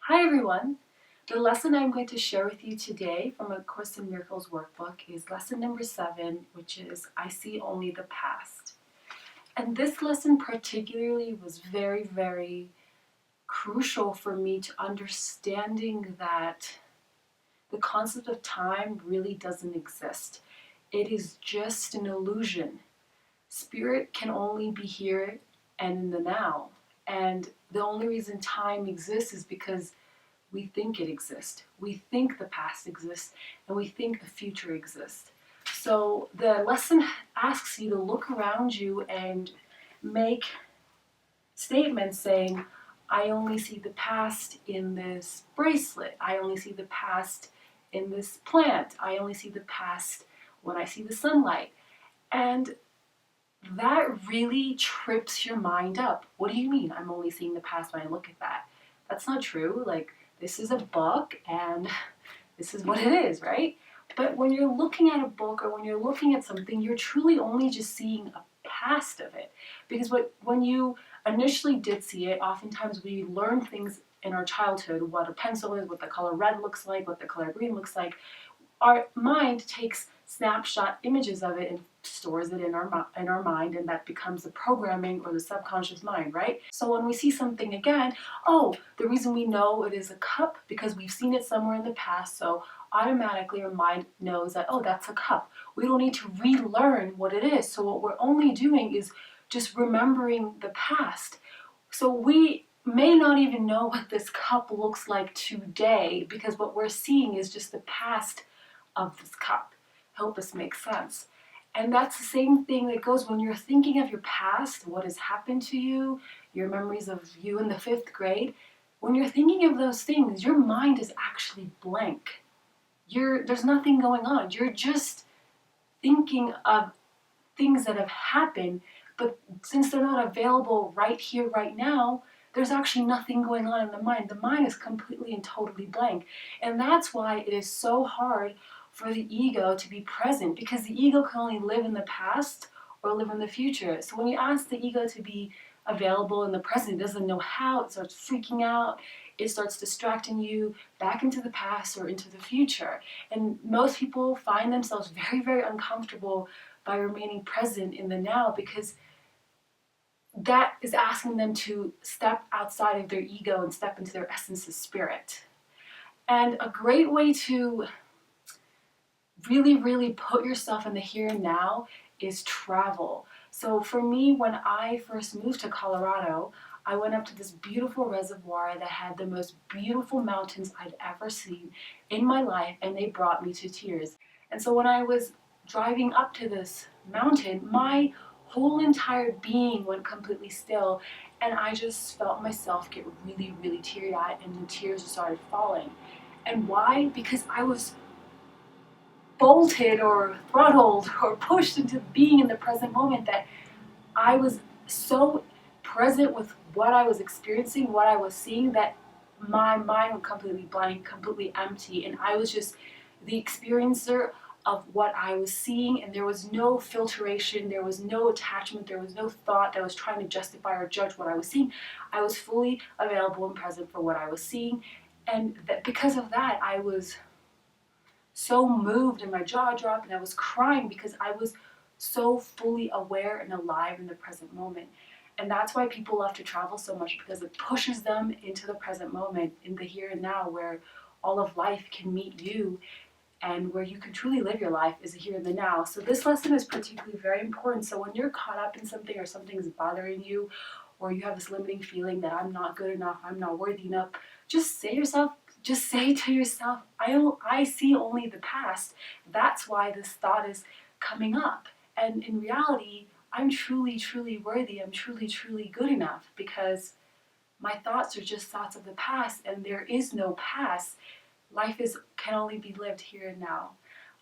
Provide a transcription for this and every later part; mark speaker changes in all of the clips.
Speaker 1: Hi everyone! The lesson I'm going to share with you today from A Course in Miracles Workbook is lesson number 7, which is I See Only the Past. And this lesson particularly was very, very crucial for me to understanding that the concept of time really doesn't exist. It is just an illusion. Spirit can only be here and in the now. And the only reason time exists is because we think it exists. We think the past exists, and we think the future exists. So the lesson asks you to look around you and make statements saying, I only see the past in this bracelet. I only see the past in this plant. I only see the past when I see the sunlight. And that really trips your mind up. What do you mean I'm only seeing the past when I look at that? That's not true. This is a book and this is what it is, right? But when you're looking at a book or when you're looking at something, you're truly only just seeing a past of it. Because when you initially did see it, oftentimes we learn things in our childhood, what a pencil is, what the color red looks like, what the color green looks like. Our mind takes snapshot images of it and stores it in our mind, and that becomes the programming or the subconscious mind, right? So when we see something again, oh, the reason we know it is a cup because we've seen it somewhere in the past, so automatically our mind knows that, oh, that's a cup. We don't need to relearn what it is. So what we're only doing is just remembering the past. So we may not even know what this cup looks like today because what we're seeing is just the past of this cup. Help us make sense. And that's the same thing that goes when you're thinking of your past, what has happened to you, your memories of you in the 5th grade. When you're thinking of those things, your mind is actually blank. There's nothing going on. You're just thinking of things that have happened, but since they're not available right here, right now, there's actually nothing going on in the mind. The mind is completely and totally blank. And that's why it is so hard for the ego to be present, because the ego can only live in the past or live in the future. So when you ask the ego to be available in the present, it doesn't know how, it starts freaking out, it starts distracting you back into the past or into the future. And most people find themselves very, very uncomfortable by remaining present in the now because that is asking them to step outside of their ego and step into their essence of spirit. And a great way to really, really put yourself in the here and now is travel. So for me, when I first moved to Colorado, I went up to this beautiful reservoir that had the most beautiful mountains I'd ever seen in my life, and they brought me to tears. And so when I was driving up to this mountain, my whole entire being went completely still, and I just felt myself get really, really teary-eyed, and the tears started falling. And why? Because I was bolted or throttled or pushed into being in the present moment, that I was so present with what I was experiencing, what I was seeing, that my mind was completely blank, completely empty, and I was just the experiencer of what I was seeing, and there was no filtration, there was no attachment, there was no thought that was trying to justify or judge what I was seeing. I was fully available and present for what I was seeing, and because of that, I was so moved and my jaw dropped and I was crying because I was so fully aware and alive in the present moment. And that's why people love to travel so much, because it pushes them into the present moment, in the here and now, where all of life can meet you and where you can truly live your life is here and the now. So this lesson is particularly very important. So when you're caught up in something or something is bothering you, or you have this limiting feeling that I'm not good enough, I'm not worthy enough, just say to yourself, I see only the past. That's why this thought is coming up. And in reality, I'm truly, truly worthy. I'm truly, truly good enough, because my thoughts are just thoughts of the past, and there is no past. Life can only be lived here and now.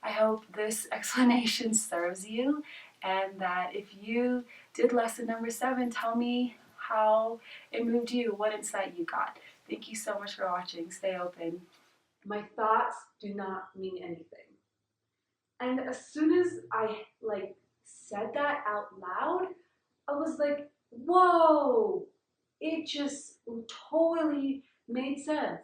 Speaker 1: I hope this explanation serves you, and that if you did lesson number 7, tell me how it moved you, what insight you got. Thank you so much for watching. Stay open. My thoughts do not mean anything. And as soon as I said that out loud, I was like, whoa, it just totally made sense.